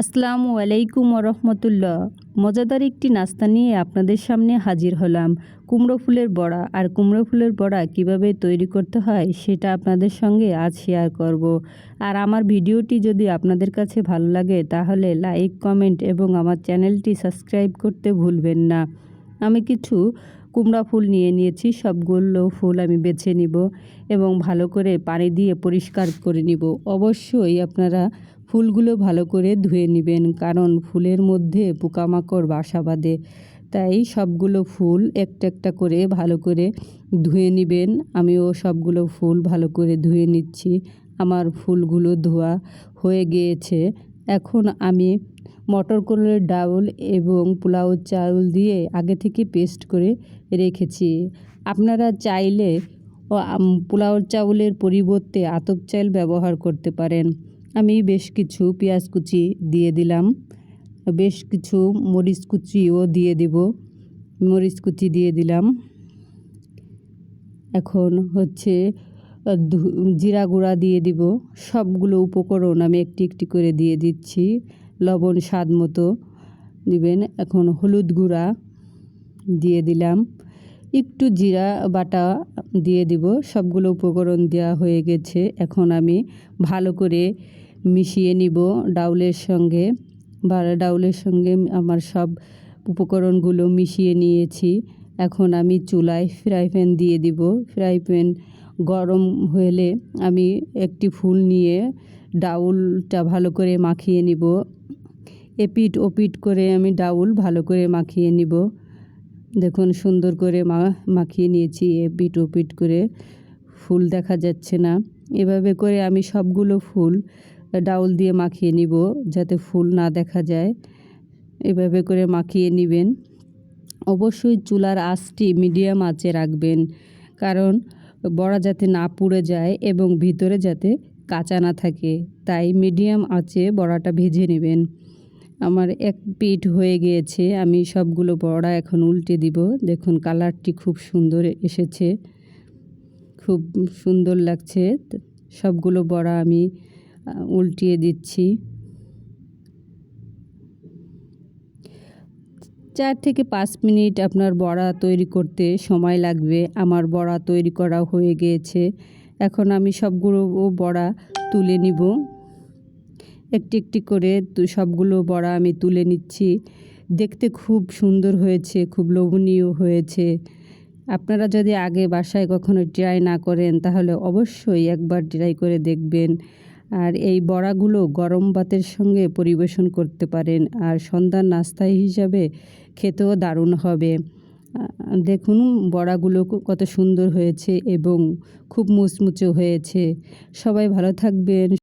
আসসালামু আলাইকুম রহমতুল্লাহ। মজাদার একটি নাস্তা নিয়ে আপনাদের সামনে হাজির হলাম। কুমড়ো ফুলের বড়া। আর কুমড়ো ফুলের বড়া কিভাবে তৈরি করতে হয় সেটা আপনাদের সঙ্গে আজ শেয়ার করব। আর আমার ভিডিওটি যদি আপনাদের কাছে ভালো লাগে তাহলে লাইক, কমেন্ট এবং আমার চ্যানেলটি সাবস্ক্রাইব করতে ভুলবেন না। আমি কিছু কুমড়া ফুল নিয়ে নিয়েছি। সবগুলো ফুল আমি বেছে নিব এবং ভালো করে পানি দিয়ে পরিষ্কার করে নিব। অবশ্যই আপনারা ফুলগুলো ভালো করে ধুয়ে নেবেন, কারণ ফুলের মধ্যে পোকামাকড় বাসা বাঁধে। তাই সবগুলো ফুল একটা একটা করে ভালো করে ধুয়ে নেবেন। আমিও সবগুলো ফুল ভালো করে ধুয়ে নিচ্ছি। আমার ফুলগুলো ধোয়া হয়ে গিয়েছে। এখন আমি মটর কলাইয়ের ডাউল এবং পোলাও চাউল দিয়ে আগে থেকে পেস্ট করে রেখেছি। আপনারা চাইলে পোলাও চাউলের পরিবর্তে আতপ চাল ব্যবহার করতে পারেন। আমি বেশ কিছু পেঁয়াজ কুচি দিয়ে দিলাম, বেশ কিছু মরিচ কুচিও দিয়ে দেব। মরিচ কুচি দিয়ে দিলাম। এখন হচ্ছে জিরা গুঁড়া দিয়ে দিব। সবগুলো উপকরণ আমি একটি একটি করে দিয়ে দিচ্ছি। লবণ স্বাদ মতো দিবেন। এখন হলুদ গুঁড়া দিয়ে দিলাম, একটু জিরা বাটা দিয়ে দিব। সবগুলো উপকরণ দেওয়া হয়ে গেছে। এখন আমি ভালো করে মিশিয়ে নিব ডাউলের সঙ্গে। ডাউলের সঙ্গে আমার সব উপকরণগুলো মিশিয়ে নিয়েছি। এখন আমি চুলায় ফ্রাই প্যান দিয়ে দিব। ফ্রাই প্যান গরম হলে আমি একটি ফুল নিয়ে ডাউলটা ভালো করে মাখিয়ে নিব। এপিট ওপিট করে আমি ডাউল ভালো করে মাখিয়ে নিব। দেখুন সুন্দর করে মাখিয়ে নিয়েছি। এপিট ওপিট করে ফুল দেখা যাচ্ছে না। এভাবে করে আমি সবগুলো ফুল ডাউল দিয়ে মাখিয়ে নিব, যাতে ফুল না দেখা যায়। এভাবে করে মাখিয়ে নেবেন। অবশ্যই চুলার আঁচটি মিডিয়াম আঁচে রাখবেন, কারণ বড়া যাতে না পুড়ে যায় এবং ভিতরে যাতে কাঁচা না থাকে। তাই মিডিয়াম আঁচে বড়াটা ভেজে নেবেন। আমার এক পিঠ হয়ে গিয়েছে। আমি সবগুলো বড়া এখন উল্টে দিব। দেখুন কালারটি খুব সুন্দর এসেছে, খুব সুন্দর লাগছে। সবগুলো বড়া আমি উল্টিয়ে দিচ্ছি। 4 থেকে 5 মিনিট আপনার বড়া তৈরি করতে সময় লাগবে। আমার বড়া তৈরি করা হয়ে গিয়েছে। এখন আমি সবগুলো বড়া তুলে নিব। একটি একটি করে সবগুলো বড়া আমি তুলে নিচ্ছি। দেখতে খুব সুন্দর হয়েছে, খুব লোভনীয় হয়েছে। আপনারা যদি আগে বাসায় কখনো ট্রাই না করেন তাহলে অবশ্যই একবার ট্রাই করে দেখবেন। আর এই বড়াগুলো গরম ভাতের সঙ্গে পরিবেশন করতে পারেন, আর সন্ধ্যার নাস্তা হিসাবে খেতেও দারুণ হবে। দেখুন বড়াগুলো কত সুন্দর হয়েছে এবং খুব মুচমুচে হয়েছে। সবাই ভালো থাকবেন।